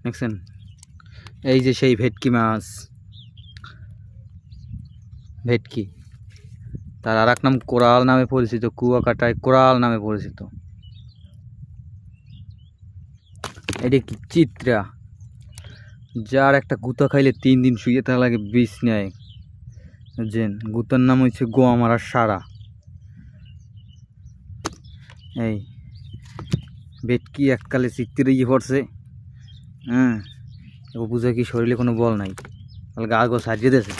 দেখছেন এই যে সেই ভেটকি মাছ, ভেটকি, তার আর এক নাম কোরাল নামে পরিচিত, কুয়াকাটায় কোরাল নামে পরিচিত। এটা কি চিত্রা, যার একটা গুতা খাইলে 3 দিন শুয়ে থাকা লাগে, বিষ নেয়। বুঝছেন, গুতার নাম হচ্ছে গোয়া মারার সারা। এই ভেটকি এককালে চিত্রে গিয়ে পড়ছে। হ্যাঁ, ও বুঝে কি শরীরে কোনো বল নাই, তাহলে গা গো সাজিয়ে দিয়েছে।